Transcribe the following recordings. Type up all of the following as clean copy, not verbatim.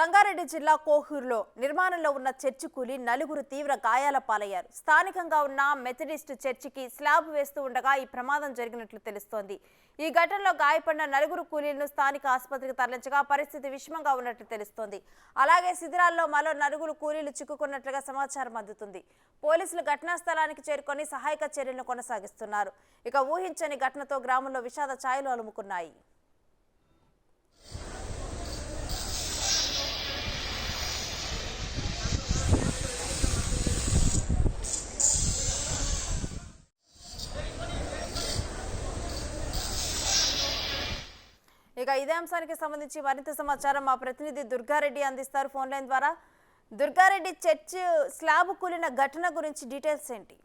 సంగారెడ్డి జిల్లా కోహూరులో నిర్మాణంలో ఉన్న చర్చి కూలి నలుగురు తీవ్ర గాయాల పాలయ్యారు. స్థానికంగా ఉన్న మెథడిస్ట్ చర్చికి స్లాబ్ వేస్తూ ఉండగా ఈ ప్రమాదం జరిగినట్లు తెలుస్తోంది. ఈ ఘటనలో గాయపడిన నలుగురు కూలీలను స్థానిక ఆసుపత్రికి తరలించగా పరిస్థితి విషమంగా ఉన్నట్లు తెలుస్తోంది. అలాగే శిథిరాల్లో మరో నలుగురు కూలీలు చిక్కుకున్నట్లుగా సమాచారం అందుతుంది. పోలీసులు ఘటనా స్థలానికి చేరుకొని సహాయక చర్యలను కొనసాగిస్తున్నారు. ఇక ఊహించని ఘటనతో గ్రామంలో విషాద ఛాయలు అలుముకున్నాయి. ఇక ఇదే అంశానికి సంబంధించి మరింత సమాచారం మా ప్రతినిధి దుర్గారెడ్డి అందిస్తారు ఫోన్ లైన్ ద్వారా. దుర్గారెడ్డి, చర్చ్ స్లాబ్ కూలిన ఘటన గురించి డీటెయిల్స్ ఏంటి?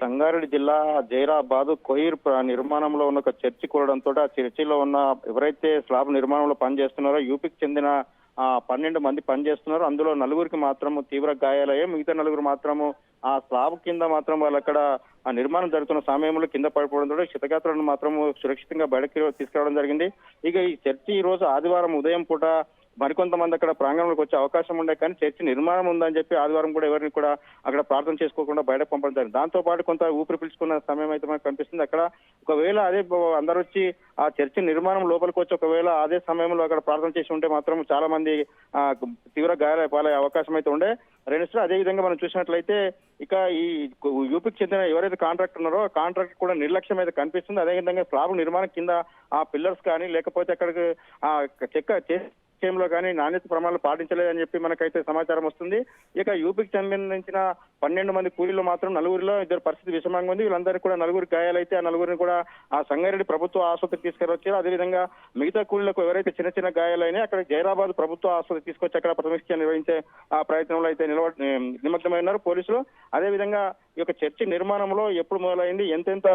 సంగారెడ్డి జిల్లా జైరాబాద్ కోయిర్ నిర్మాణంలో ఉన్న ఒక చర్చి కూలడంతో ఆ చర్చిలో ఉన్న ఎవరైతే స్లాబ్ నిర్మాణంలో పనిచేస్తున్నారో యూపీకి చెందిన 12 మంది పనిచేస్తున్నారు. అందులో నలుగురికి మాత్రము తీవ్ర గాయాలయ్యాయి. మిగతా నలుగురు మాత్రము ఆ స్లాబ్ కింద మాత్రం వాళ్ళు అక్కడ ఆ నిర్మాణం జరుగుతున్న సమయంలో కింద పడిపోవడంతో క్షతగాత్రులను మాత్రం సురక్షితంగా బయటకి తీసుకురావడం జరిగింది. ఇక ఈ చర్చి ఈ రోజు ఆదివారం ఉదయం పూట మరికొంతమంది అక్కడ ప్రాంగణంలోకి వచ్చే అవకాశం ఉండే, కానీ చర్చి నిర్మాణం ఉందని చెప్పి ఆదివారం కూడా ఎవరిని కూడా అక్కడ ప్రార్థన చేసుకోకుండా బయటకు పంపడం జరిగింది. దాంతో పాటు కొంత ఊపిరి పీల్చుకున్న సమయం అయితే మనకు కనిపిస్తుంది. అక్కడ ఒకవేళ అదే అందరూ వచ్చి ఆ చర్చి నిర్మాణం లోపలికి వచ్చి ఒకవేళ అదే సమయంలో అక్కడ ప్రార్థన చేసి ఉంటే మాత్రం చాలా మంది తీవ్ర గాయాల పాలయ్యే అవకాశం అయితే ఉండే. అదే విధంగా మనం చూసినట్లయితే ఇక ఈ యూపీకి చెందిన ఎవరైతే కాంట్రాక్టర్ ఉన్నారో ఆ కాంట్రాక్టర్ కూడా నిర్లక్ష్యం అయితే కనిపిస్తుంది. అదేవిధంగా స్లాబ్ నిర్మాణం కింద ఆ పిల్లర్స్ కానీ లేకపోతే అక్కడికి ఆ చెక్క లో కానీ నాణ్యత ప్రమాణాలు పాటించలేదని చెప్పి మనకైతే సమాచారం వస్తుంది. ఇక యూపీకి సంబంధించిన 12 మంది కూలీలు మాత్రం నలుగురిలో ఇద్దరు పరిస్థితి విషమంగా ఉంది. వీళ్ళందరికీ కూడా నలుగురు గాయాలైతే ఆ నలుగురిని కూడా ఆ సంగారెడ్డి ప్రభుత్వ ఆసుపత్రికి తీసుకువచ్చారు. అదేవిధంగా మిగతా కూలీలకు ఎవరైతే చిన్న చిన్న గాయాలైనా అక్కడ జైరాబాద్ ప్రభుత్వ ఆసుపత్రికి తీసుకొచ్చి అక్కడ ప్రథమ నిర్వహించే ఆ ప్రయత్నంలో అయితే నిమగ్నమై ఉన్నారు పోలీసులు. అదేవిధంగా ఈ యొక్క చర్చి నిర్మాణంలో ఎప్పుడు మొదలైంది, ఎంతెంత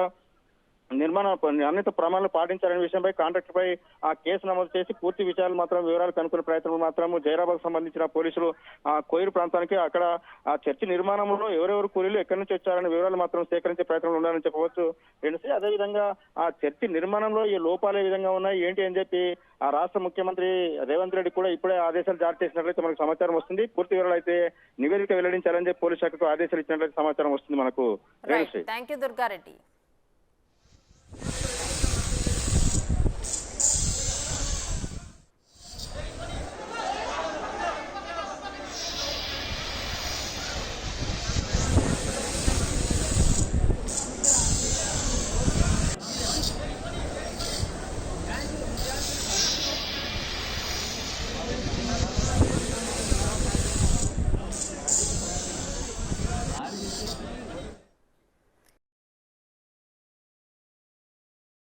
నాణ్యత ప్రమాణాలు పాటించాలనే విషయంపై కాంట్రాక్టర్ పై ఆ కేసు నమోదు చేసి పూర్తి వివరాలు కనుక్కునే ప్రయత్నం మాత్రం జైరాబాద్ సంబంధించిన పోలీసులు ఆ కోయిరు ప్రాంతానికి అక్కడ ఆ చర్చి నిర్మాణంలో ఎవరెవరు కూలీలు ఎక్కడి నుంచి వచ్చారనే వివరాలు మాత్రం సేకరించే ప్రయత్నంలో ఉండాలని చెప్పవచ్చు. అదేవిధంగా ఆ చర్చి నిర్మాణంలో ఈ లోపాలు ఏ విధంగా ఉన్నాయి ఏంటి అని చెప్పి ఆ రాష్ట్ర ముఖ్యమంత్రి రేవంత్ రెడ్డి కూడా ఇప్పుడే ఆదేశాలు జారీ చేసినట్లయితే మనకు సమాచారం వస్తుంది. పూర్తి వివరాలు అయితే నివేదిక వెల్లడించాలని చెప్పి పోలీస్ శాఖకు ఆదేశాలు ఇచ్చినట్లయితే సమాచారం వస్తుంది మనకు. థాంక్యూ దుర్గారెడ్డి.